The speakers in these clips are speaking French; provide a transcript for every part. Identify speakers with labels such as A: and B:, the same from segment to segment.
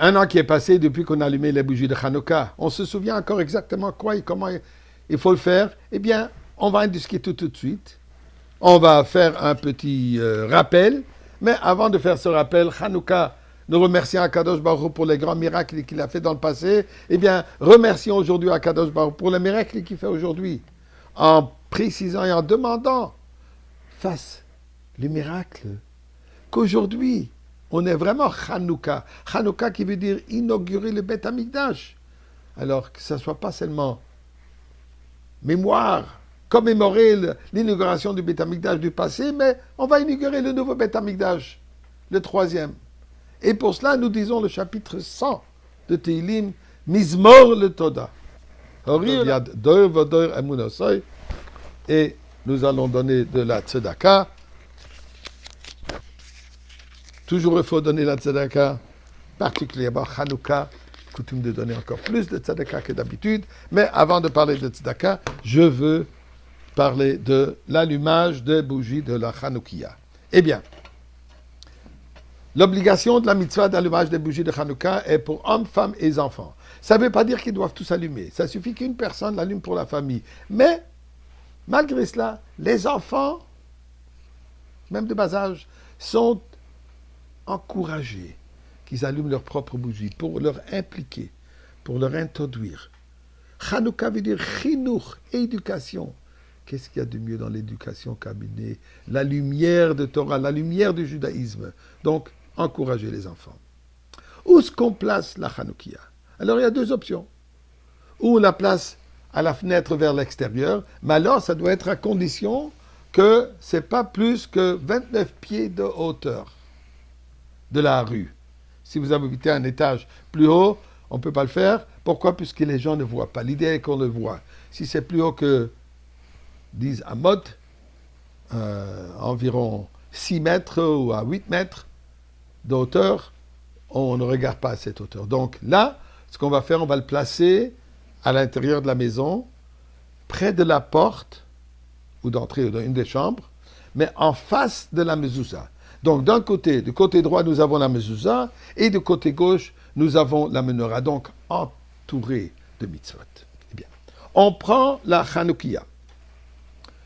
A: Un an qui est passé depuis qu'on a allumé les bougies de Hanouka. On se souvient encore exactement quoi et comment il faut le faire. Eh bien, on va en discuter tout de suite. On va faire un petit rappel. Mais avant de faire ce rappel, Hanouka, nous remercions Akadosh Baruch Hu pour les grands miracles qu'il a fait dans le passé. Eh bien, remercions aujourd'hui Akadosh Baruch Hu pour les miracles qu'il fait aujourd'hui. En précisant et en demandant, face les miracles, qu'aujourd'hui, on est vraiment Hanouka. Hanouka qui veut dire inaugurer le Beth Amikdash. Alors que ça ne soit pas seulement mémoire, commémorer l'inauguration du Beth Amikdash du passé, mais on va inaugurer le nouveau Beth Amikdash, le troisième. Et pour cela, nous disons le chapitre 100 de Tehillim, Mizmor le Toda. Et nous allons donner de la tzedaka. Toujours il faut donner la tzedaka, particulièrement Hanouka, coutume de donner encore plus de tzedaka que d'habitude. Mais avant de parler de tzedaka, je veux parler de l'allumage des bougies de la Hanoukia. Eh bien, l'obligation de la mitzvah d'allumage des bougies de Hanouka est pour hommes, femmes et enfants. Ça ne veut pas dire qu'ils doivent tous allumer. Ça suffit qu'une personne l'allume pour la famille. Mais, malgré cela, les enfants, même de bas âge, sont encouragés qu'ils allument leurs propres bougies pour leur impliquer, pour leur introduire. Hanouka veut dire chinuch, éducation. Qu'est-ce qu'il y a de mieux dans l'éducation qu'amener la lumière de Torah, la lumière du judaïsme. Donc, encourager les enfants. Où est-ce qu'on place la Hanoukia? Alors, il y a deux options. Ou on la place à la fenêtre vers l'extérieur, mais alors, ça doit être à condition que ce n'est pas plus que 29 pieds de hauteur de la rue. Si vous habitez un étage plus haut, on ne peut pas le faire. Pourquoi? Puisque les gens ne voient pas. L'idée est qu'on le voit. Si c'est plus haut que 10 amot, environ 6 mètres ou à 8 mètres de hauteur, on ne regarde pas à cette hauteur. Donc là, ce qu'on va faire, on va le placer à l'intérieur de la maison, près de la porte, ou d'entrée ou dans une des chambres, mais en face de la mezouza. Donc d'un côté, du côté droit, nous avons la mezouza, et du côté gauche, nous avons la menorah, donc entourée de mitzvot. Eh bien, on prend la Hanoukia.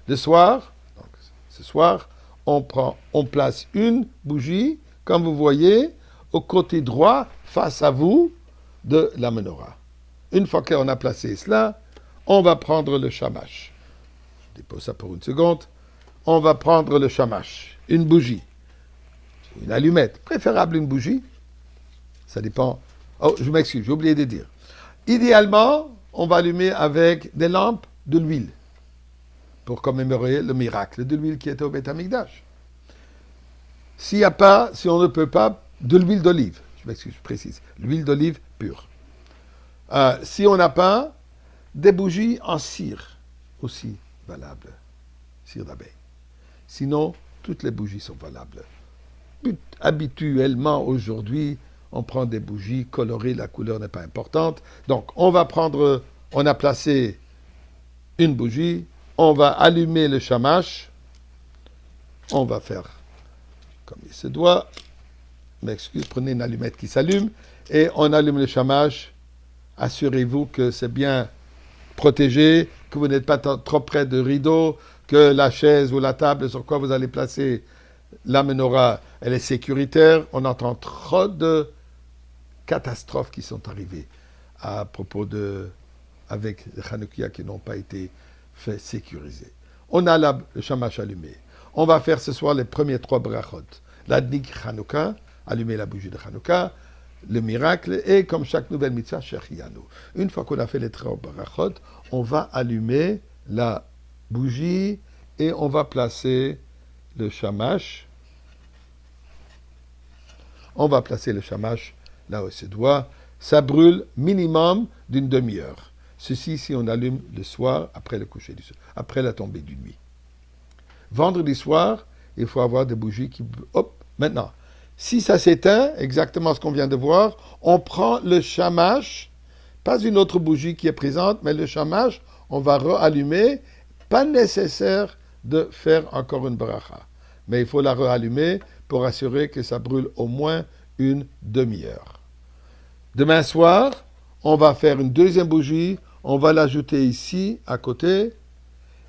A: Le soir, donc ce soir, on place une bougie, comme vous voyez, au côté droit, face à vous, de la menorah. Une fois qu'on a placé cela, on va prendre le shamash. Je dépose ça pour une seconde. On va prendre le shamash, une bougie, une allumette, préférable une bougie. Ça dépend. Oh, je m'excuse, j'ai oublié de dire. Idéalement, on va allumer avec des lampes de l'huile pour commémorer le miracle de l'huile qui était au Beth Amikdash. S'il n'y a pas, si on ne peut pas, de l'huile d'olive. Je m'excuse, je précise. L'huile d'olive pure. Si on n'a pas, des bougies en cire, aussi valables. Cire d'abeille. Sinon, toutes les bougies sont valables. Habituellement, aujourd'hui, on prend des bougies colorées, la couleur n'est pas importante. Donc, on a placé une bougie, on va allumer le shamash, on va faire comme il se doit. M'excuse, prenez une allumette qui s'allume, et on allume le shamash. Assurez-vous que c'est bien protégé, que vous n'êtes pas trop près de rideaux, que la chaise ou la table sur quoi vous allez placer la menorah, elle est sécuritaire. On entend trop de catastrophes qui sont arrivées à propos avec les Hanoukia qui n'ont pas été fait sécuriser. On a le shamash allumé. On va faire ce soir les premiers 3 brachot. L'adnik Hanouka, allumer la bougie de Hanouka, le miracle, et comme chaque nouvelle mitzvah, Shechianu. Une fois qu'on a fait les 3 brachot, on va allumer la bougie et on va placer le shamash. On va placer le shamash là où il se doit. Ça brûle minimum d'une demi-heure. Ceci si on allume le soir après le coucher du soleil, après la tombée du nuit. Vendredi soir, il faut avoir des bougies qui... Hop, maintenant, si ça s'éteint, exactement ce qu'on vient de voir, on prend le shamash, pas une autre bougie qui est présente, mais le shamash, on va rallumer. Pas nécessaire de faire encore une bracha, mais il faut la rallumer pour assurer que ça brûle au moins une demi-heure. Demain soir, on va faire une deuxième bougie, on va l'ajouter ici, à côté,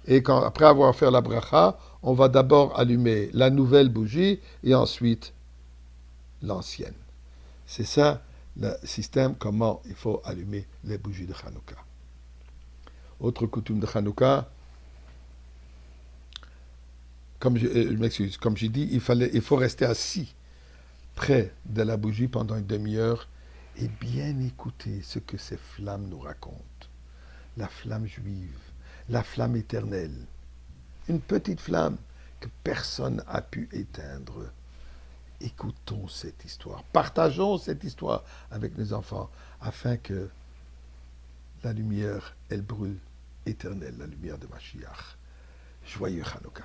A: et après avoir fait la bracha, on va d'abord allumer la nouvelle bougie et ensuite l'ancienne. C'est ça le système, comment il faut allumer les bougies de Hanouka. Autre coutume de Hanouka, je m'excuse, comme j'ai dit, il faut rester assis près de la bougie pendant une demi-heure et bien écouter ce que ces flammes nous racontent. La flamme juive, la flamme éternelle, une petite flamme que personne n'a pu éteindre. Écoutons cette histoire, partageons cette histoire avec nos enfants afin que la lumière, elle brûle éternelle, la lumière de Mashiach. Joyeux Hanouka.